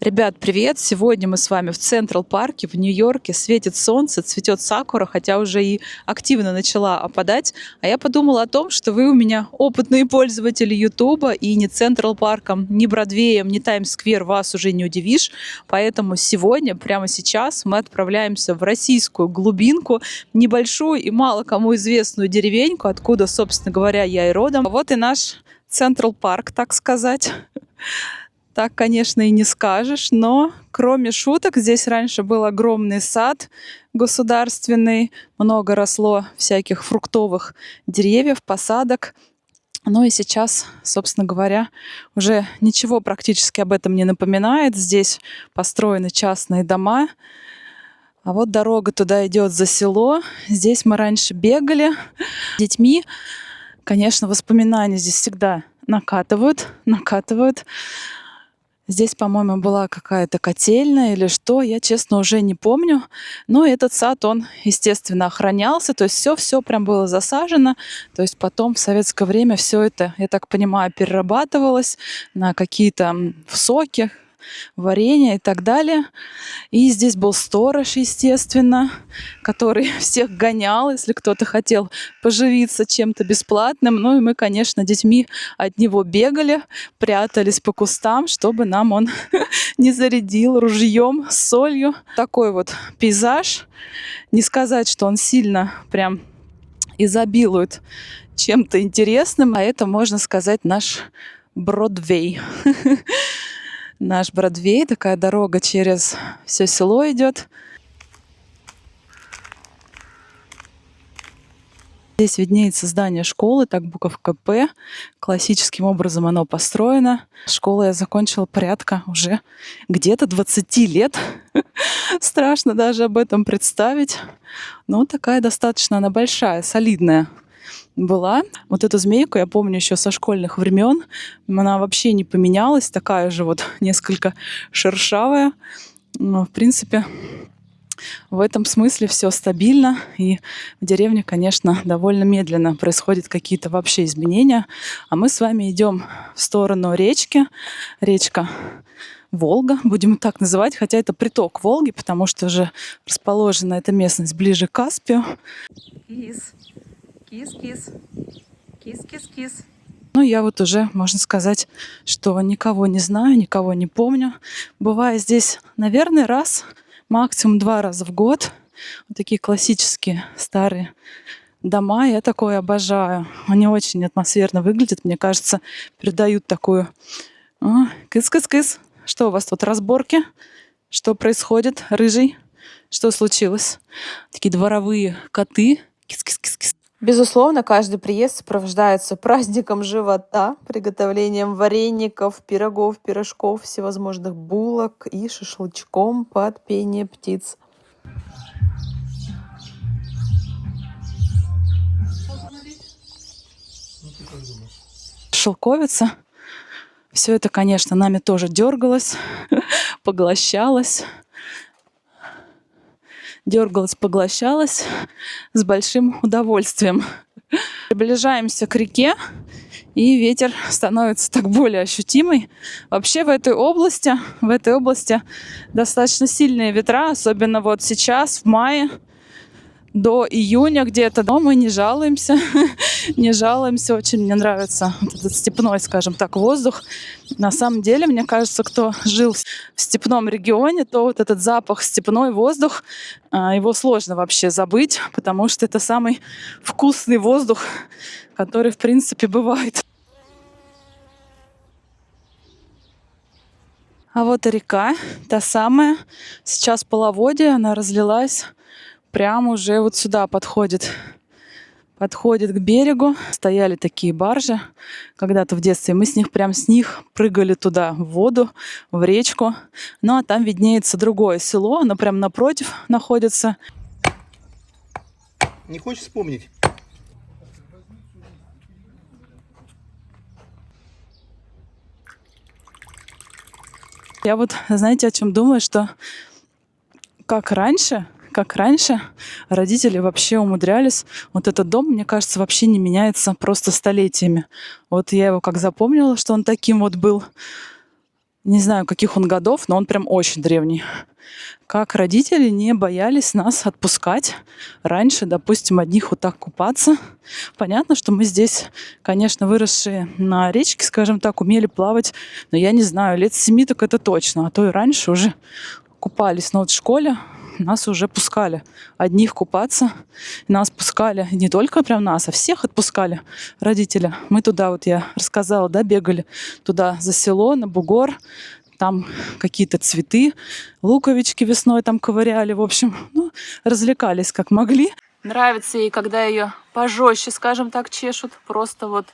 Ребят, привет! Сегодня мы с вами в Централ Парке в Нью-Йорке. Светит солнце, цветет сакура, хотя уже и активно начала опадать. А я подумала о том, что вы у меня опытные пользователи Ютуба, и ни Централ Парком, ни Бродвеем, ни Таймс-сквер вас уже не удивишь. Поэтому сегодня, прямо сейчас, мы отправляемся в российскую глубинку, небольшую и мало кому известную деревеньку, откуда, собственно говоря, я и родом. Вот и наш Централ Парк, так сказать. Так, конечно, и не скажешь, но кроме шуток, здесь раньше был огромный сад государственный, много росло всяких фруктовых деревьев, посадок. Ну и сейчас, собственно говоря, уже ничего практически об этом не напоминает. Здесь построены частные дома, а вот дорога туда идет за село. Здесь мы раньше бегали с детьми. Конечно, воспоминания здесь всегда накатывают. Здесь, по-моему, была какая-то котельная или что, я, честно, уже не помню. Но этот сад, он, естественно, охранялся, то есть все прям было засажено. То есть потом в советское время все это, я так понимаю, перерабатывалось на какие-то соки, варенье и так далее. И здесь был сторож, естественно, который всех гонял, если кто-то хотел поживиться чем-то бесплатным. Ну и мы, конечно, детьми от него бегали, прятались по кустам, чтобы нам он не зарядил ружьем с солью. Такой вот пейзаж. Не сказать, что он сильно прям изобилует чем-то интересным, а это, можно сказать, наш Бродвей. Наш Бродвей, такая дорога через все село идет. Здесь виднеется здание школы, так буковка П. Классическим образом оно построено. Школу я закончила порядка уже где-то 20 лет. Страшно даже об этом представить. Но такая достаточно она большая, солидная была. Вот эту змейку я помню еще со школьных времен. Она вообще не поменялась, такая же вот несколько шершавая. Но, в принципе, в этом смысле все стабильно. И в деревне, конечно, довольно медленно происходят какие-то вообще изменения. А мы с вами идем в сторону речки. Речка Волга, будем так называть, хотя это приток Волги, потому что уже расположена эта местность ближе к Каспию. Кис-кис. Кис-кис-кис. Ну, я вот уже, можно сказать, что никого не знаю, никого не помню. Бываю здесь, наверное, раз, максимум 2 раза в год. Вот такие классические старые дома. Я такое обожаю. Они очень атмосферно выглядят. Мне кажется, передают такую... Кыс-кыс-кыс. Что у вас тут, разборки? Что происходит, рыжий? Что случилось? Такие дворовые коты. Кис-кис-кис-кис. Безусловно, каждый приезд сопровождается праздником живота, приготовлением вареников, пирогов, пирожков, всевозможных булок и шашлычком под пение птиц. Шелковица. Все это, конечно, нами тоже дергалось, поглощалось. Поглощалась с большим удовольствием. Приближаемся к реке, и ветер становится так более ощутимый. Вообще в этой области достаточно сильные ветра, особенно вот сейчас, в мае, до июня где-то. Но мы не жалуемся, Очень мне нравится вот этот степной, скажем так, воздух. На самом деле, мне кажется, кто жил в степном регионе, то вот этот запах, степной воздух, его сложно вообще забыть, потому что это самый вкусный воздух, который, в принципе, бывает. А вот и река, та самая. Сейчас половодье, она разлилась. Прямо уже вот сюда подходит к берегу. Стояли такие баржи когда-то в детстве. Мы с них прыгали туда, в воду, в речку. Ну, а там виднеется другое село. Оно прям напротив находится. Не хочешь вспомнить? Я вот, знаете, о чем думаю, что как раньше родители вообще умудрялись. Вот этот дом, мне кажется, вообще не меняется просто столетиями. Вот я его как запомнила, что он таким вот был. Не знаю, каких он годов, но он прям очень древний. Как родители не боялись нас отпускать раньше, допустим, одних вот так купаться. Понятно, что мы здесь, конечно, выросшие на речке, скажем так, умели плавать, но я не знаю, лет 7 так это точно, а то и раньше уже купались. Но вот в школе нас уже пускали одних купаться. Нас пускали не только прям нас, а всех отпускали родители. Мы туда, вот я рассказала, да, бегали туда за село, на бугор. Там какие-то цветы, луковички весной там ковыряли. В общем, ну, развлекались как могли. Нравится ей, когда ее пожестче, скажем так, чешут. Просто вот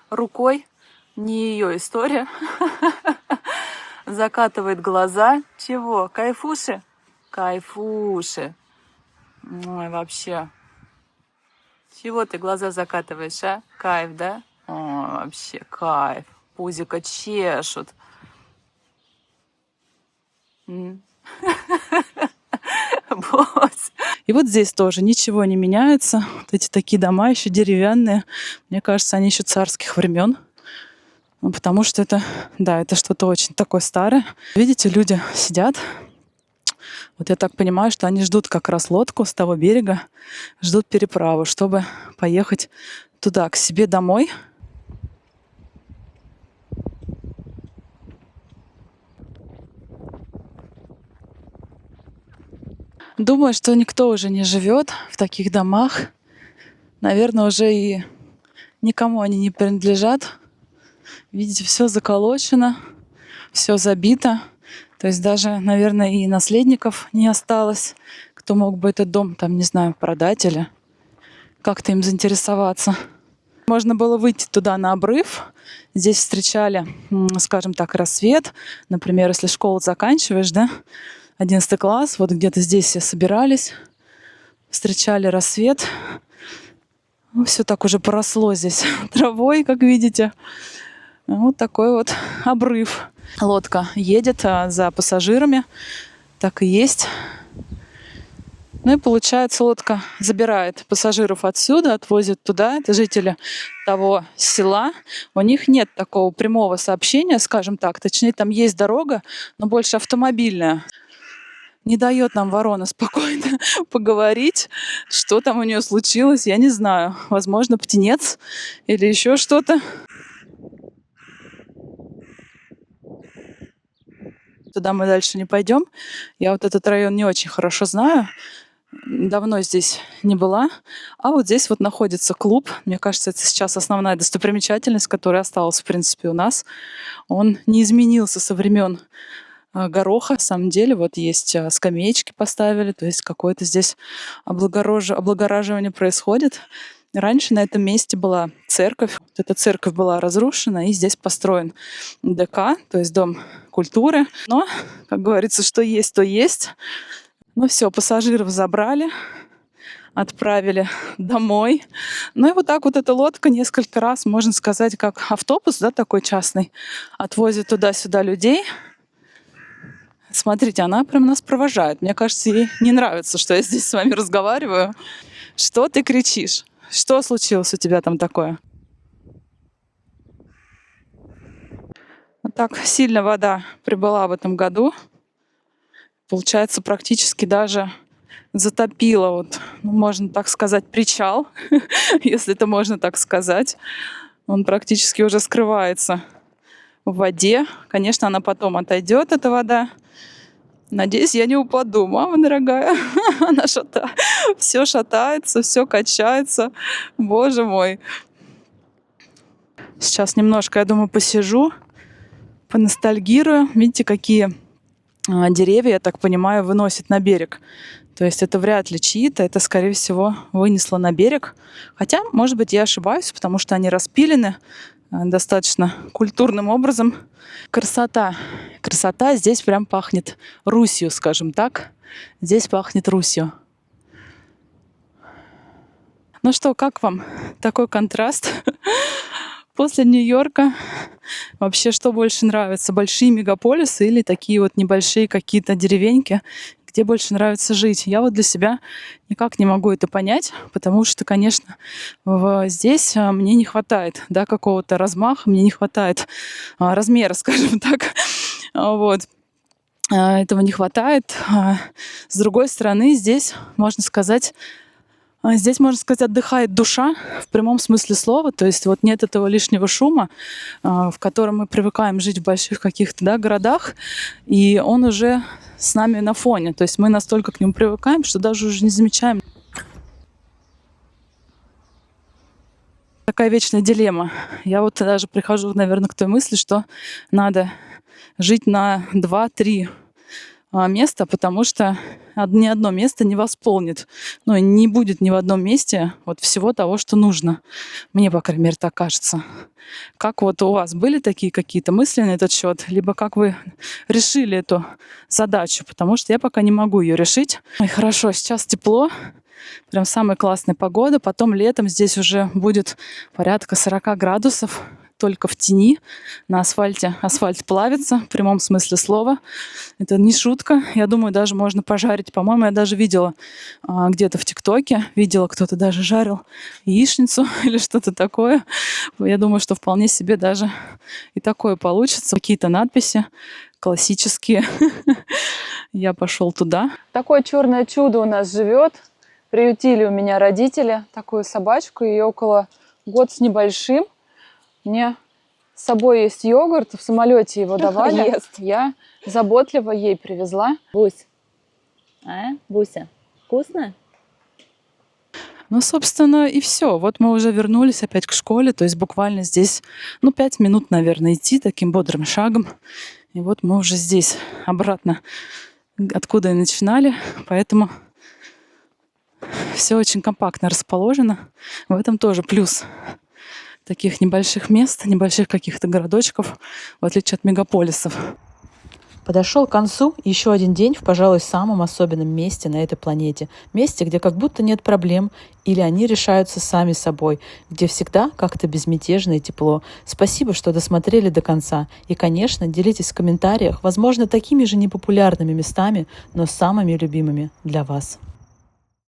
рукой. Не ее история. Закатывает глаза. Чего? Кайфуши? Кайфуши. Ой, вообще. Чего ты глаза закатываешь, а? Кайф, да? Ой, вообще, кайф. Пузико чешут. И вот здесь тоже ничего не меняется. Вот эти такие дома еще деревянные. Мне кажется, они еще царских времен. Ну, потому что это, да, это что-то очень такое старое. Видите, люди сидят. Вот я так понимаю, что они ждут как раз лодку с того берега, ждут переправу, чтобы поехать туда, к себе домой. Думаю, что никто уже не живет в таких домах. Наверное, уже и никому они не принадлежат. Видите, все заколочено, все забито. То есть даже, наверное, и наследников не осталось, кто мог бы этот дом, там, не знаю, продать или как-то им заинтересоваться. Можно было выйти туда на обрыв. Здесь встречали, скажем так, рассвет. Например, если школу заканчиваешь, да, 11 класс, вот где-то здесь все собирались, встречали рассвет. Ну, все так уже поросло здесь травой, как видите. Вот такой вот обрыв. Лодка едет за пассажирами. Так и есть. Ну и получается, лодка забирает пассажиров отсюда, отвозит туда. Это жители того села. У них нет такого прямого сообщения, скажем так. Точнее, там есть дорога, но больше автомобильная. Не дает нам ворона спокойно поговорить, что там у нее случилось, я не знаю. Возможно, птенец или еще что-то. Туда мы дальше не пойдем. Я вот этот район не очень хорошо знаю. Давно здесь не была. А вот здесь вот находится клуб. Мне кажется, это сейчас основная достопримечательность, которая осталась, в принципе, у нас. Он не изменился со времен гороха. На самом деле, вот есть скамеечки поставили, то есть какое-то здесь облагораживание происходит. Раньше на этом месте была церковь. Вот эта церковь была разрушена, и здесь построен ДК, то есть Дом культуры. Но, как говорится, что есть, то есть. Ну все, пассажиров забрали, отправили домой. Ну и вот так вот эта лодка несколько раз, можно сказать, как автобус, да, такой частный, отвозит туда-сюда людей. Смотрите, она прям нас провожает. Мне кажется, ей не нравится, что я здесь с вами разговариваю. Что ты кричишь? Что случилось у тебя там такое? Вот так сильно вода прибыла в этом году. Получается, практически даже затопила, вот, ну, можно так сказать, причал, если это можно так сказать. Он практически уже скрывается в воде. Конечно, она потом отойдет, эта вода. Надеюсь, я не упаду, мама дорогая. Она все шатается, все качается. Боже мой. Сейчас немножко, я думаю, посижу, поностальгирую. Видите, какие деревья, я так понимаю, выносит на берег. То есть это вряд ли чьи-то, это, скорее всего, вынесло на берег. Хотя, может быть, я ошибаюсь, потому что они распилены достаточно культурным образом. Красота. Красота здесь прям пахнет Русью, скажем так. Здесь пахнет Русью. Ну что, как вам такой контраст? После Нью-Йорка вообще что больше нравится? Большие мегаполисы или такие вот небольшие какие-то деревеньки, где больше нравится жить? Я вот для себя никак не могу это понять, потому что, конечно, здесь мне не хватает, да, какого-то размаха, мне не хватает размера, скажем так, Вот. Этого не хватает. С другой стороны, здесь, можно сказать, отдыхает душа в прямом смысле слова. То есть вот нет этого лишнего шума, в котором мы привыкаем жить в больших каких-то городах, и он уже с нами на фоне. То есть мы настолько к нему привыкаем, что даже уже не замечаем. Такая вечная дилемма. Я вот даже прихожу, наверное, к той мысли, что надо жить на 2-3 места, потому что ни одно место не восполнит. Ну, и не будет ни в одном месте вот всего того, что нужно. Мне, по крайней мере, так кажется. Как вот у вас были такие какие-то мысли на этот счет? Либо как вы решили эту задачу? Потому что я пока не могу ее решить. Ой, хорошо, сейчас тепло. Прям самая классная погода. Потом летом здесь уже будет порядка 40 градусов. Только в тени, на асфальте. Асфальт плавится, в прямом смысле слова. Это не шутка. Я думаю, даже можно пожарить. По-моему, я даже видела где-то в ТикТоке, видела, кто-то даже жарил яичницу или что-то такое. Я думаю, что вполне себе даже и такое получится. Какие-то надписи классические. Я пошел туда. Такое черное чудо у нас живет. Приютили у меня родители такую собачку. Ей около года с небольшим. Мне с собой есть йогурт, в самолете его давали. Ест. Я заботливо ей привезла. Бусь. Буся, вкусно? Ну, собственно, и все. Вот мы уже вернулись опять к школе. То есть буквально здесь, 5 минут, наверное, идти таким бодрым шагом. И вот мы уже здесь, обратно, откуда и начинали. Поэтому все очень компактно расположено. В этом тоже плюс таких небольших мест, небольших каких-то городочков, в отличие от мегаполисов. Подошел к концу еще один день в, пожалуй, самом особенном месте на этой планете. Месте, где как будто нет проблем, или они решаются сами собой, где всегда как-то безмятежно и тепло. Спасибо, что досмотрели до конца. И, конечно, делитесь в комментариях, возможно, такими же непопулярными местами, но самыми любимыми для вас.